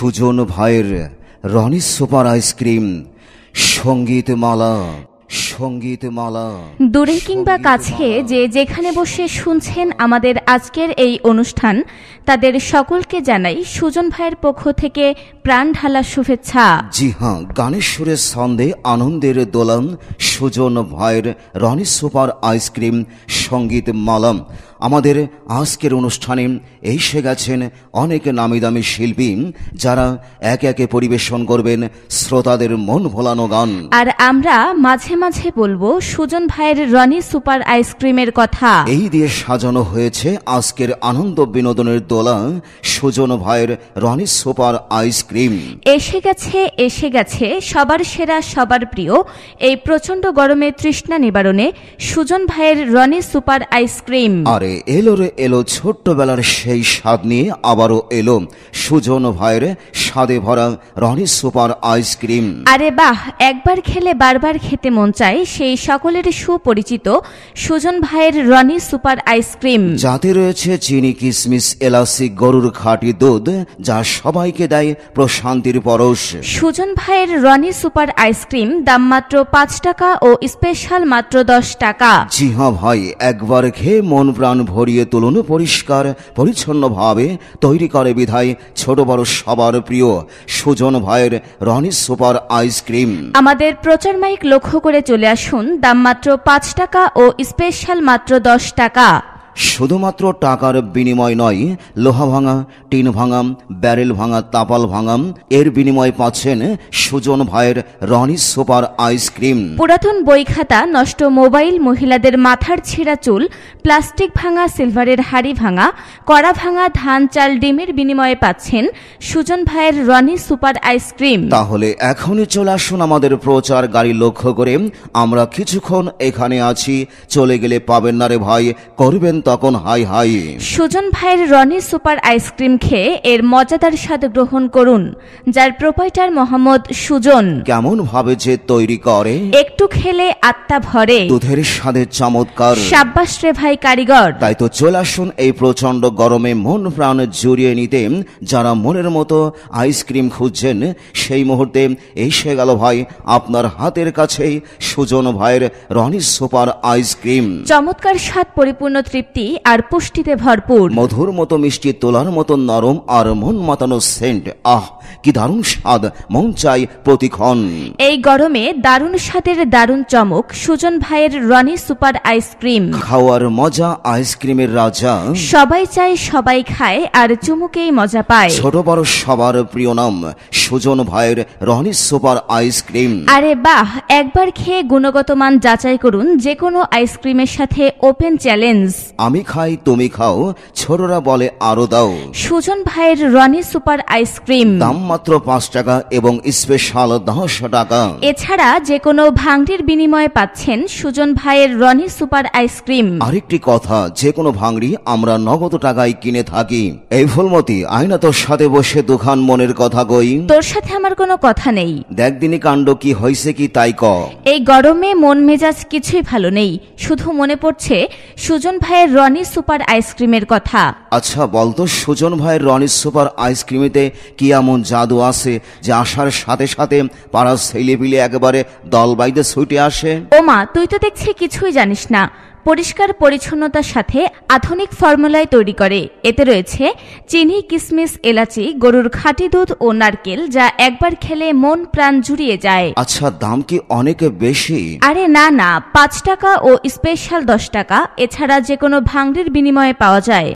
সুজন ভাইয়ের Roni super ice cream সঙ্গীতমালা। দূরে কিংবা কাছে যে যেখানে বসে শুনছেন আমাদের আজকের এই অনুষ্ঠান, তাদের সকলকে জানাই সুজন ভাইয়ের পক্ষ থেকে প্রাণ ঢালা শুভেচ্ছা। জি হ্যাঁ, গানের সুরের ছন্দে আনন্দের দোলন সুজন ভাইয়ের রনি সুপার আইসক্রিম সঙ্গীতমালা। আমাদের আজকের অনুষ্ঠানে এসে গেছেন অনেক নামি দামি শিল্পী, যারা একে একে পরিবেশন করবেন শ্রোতাদের মন ভোলানো গান। আর আমরা মাঝে মাঝে বলবো সুজন ভাইয়ের রনি সুপার আইসক্রিমের কথা। এই দিয়ে সাজানো হয়েছে আজকের আনন্দ বিনোদনের দোলা সুজন ভাইয়ের রনি সুপার আইসক্রিম। এসে গেছে সবার সেরা, সবার প্রিয় এই প্রচন্ড গরমে তৃষ্ণা নিবারণে সুজন ভাইয়ের রনি সুপার আইসক্রিম। আরে এলো ছোট্টবেলার সেই স্বাদ নিয়ে আবারও এলো সুজন ভাইয়ের স্বাদে ভরা রনি সুপার আইসক্রিম। আরে বাহ, একবার খেলে বারবার খেতে মন চায় সেই সকলের সুপরিচিত সুজন ভাইয়ের রনি সুপার আইসক্রিম, যাতে রয়েছে চিনি, কিশমিশ, এলাচি, গরুর খাঁটি দুধ, যা সবাইকে দেয় প্রশান্তির পরশ। সুজন ভাইয়ের রনি সুপার আইসক্রিম দাম মাত্র 5 টাকা ও স্পেশাল মাত্র 10 টাকা। জি হ্যাঁ ভাই, একবার খেয়ে মন প্রাণ ভরিয়ে তুলুন। পরিষ্কার পরিচ্ছন্নভাবে তৈরি করে বিধায় ছোট বড় সবার প্রিয় সুজন ভাইয়ের রনি সুপার আইসক্রিম। আমাদের প্রচার মাইক লক্ষ্য করে চলে আসুন। দাম মাত্র 5 টাকা ও স্পেশাল মাত্র 10 টাকা। শুধুমাত্র টাকার বিনিময় নয়, লোহা ভাঙা, টিন ভাঙা, ব্যারেল ভাঙা, তাপাল ভাঙা, এর বিনিময়ে পাচ্ছেন সুজন ভাইয়ের রনি সুপার আইসক্রিম। পুরাতন বই খাতা, নষ্ট মোবাইল, মহিলাদের মাথার ছিঁড়া চুল, প্লাস্টিক ভাঙা, সিলভারের হাড়ি ভাঙা, কড়া ভাঙা, ধান চাল ডিমের বিনিময়ে পাচ্ছেন সুজন ভাইয়ের রনি সুপার আইসক্রিম। তাহলে এখনই চলে আসুন আমাদের প্রচার গাড়ি লক্ষ্য করে। আমরা কিছুক্ষণ এখানে আছি, চলে গেলে পাবেন না রে ভাই, করবেন তখন হাই হাই। সুজন ভাইয়ের রনি সুপার আইসক্রিম খেয়ে এর মজাদার স্বাদ গ্রহণ করুন, যার প্রোপাইটার মোহাম্মদ সুজন কেমন ভাবে যে তৈরি করে, একটু খেলে আত্মা ভরে। দুধের স্বাদের চমৎকার, সাব্বাস রে ভাই কারিগর। তাই তো চলে আসুন এই প্রচন্ড গরমে মন প্রাণ জুড়িয়ে নিতে। যারা মনের মতো আইসক্রিম খুঁজছেন, সেই মুহূর্তে এসে গেল ভাই আপনার হাতের কাছেই সুজন ভাইয়ের রনি সুপার আইসক্রিম। চমৎকার স্বাদ, পরিপূর্ণ তৃপ্তি আর পুষ্টিতে ভরপুর, মধুর মতো মিষ্টি, তোলার মতো নরম আর মন মাতানো সেন্ট। আহ, কি দারুণ স্বাদ, মন চাই প্রতিক্ষণ। এই গরমে দারুণ স্বাদের দারুণ চমক সুজন ভাইয়ের রনি সুপার আইসক্রিম। খাওয়ার মজা, আইসক্রিমের রাজা, সবাই চায়, সবাই খায়, আর চুমুকেই মজা পায়। ছোট বড় সবার প্রিয় নাম সুজন ভাইয়ের রনি সুপার আইসক্রিম। আরে বাহ, একবার খেয়ে গুণগত মান যাচাই করুন। যে কোনো আইসক্রিমের সাথে ওপেন চ্যালেঞ্জ। আমি খাই, তুমি খাও, ছোটরা বলে আরো দাও। সুজন ভাইয়ের রনি সুপার আইসক্রিম দাম মাত্র 5 টাকা এবং স্পেশাল 10 টাকা। এছাড়া যে কোনো ভাঙড়ির বিনিময়ে পাচ্ছেন সুজন ভাইয়ের রনি সুপার আইসক্রিম। আরেকটি কথা, যে কোনো ভাঙড়ি আমরা নগদ টাকায় কিনে থাকি। এই ফুলমতি, আয়না তোর সাথে বসে দুখান মনের কথা কই। তোর সাথে আমার কোনো কথা নেই, দেখ দিনি কাণ্ড কি হয়েছে কি তাই ক। এই গরমে মন মেজাজ কিছুই ভালো নেই, শুধু মনে পড়ছে সুজন ভাইয়ের রনি সুপার আইসক্রিমের কথা। আচ্ছা বলতো, সুজন ভাইয়ের রনি সুপার আইসক্রিমেতে কি এমন জাদু আছে যে আসার সাথে সাথে পাড়ার ছেলেপিলে একেবারে দল বাইদে ছুটে আসে? ওমা, তুই তো দেখছি কিছুই জানিস না। পরিষ্কার পরিচ্ছন্নতার সাথে আধুনিক ফর্মুলায় তৈরি করে। এতে রয়েছে চিনি, কিশমিশ, এলাচি, গরুর খাঁটি দুধ ও নারকেল, যা একবার খেলে মন প্রাণ জুড়িয়ে যায়। আচ্ছা, দাম কি অনেক বেশি? আরে না না, 5 টাকা ও স্পেশাল 10 টাকা। এছাড়া যে কোনো ভাঙড়ির বিনিময়ে পাওয়া যায়।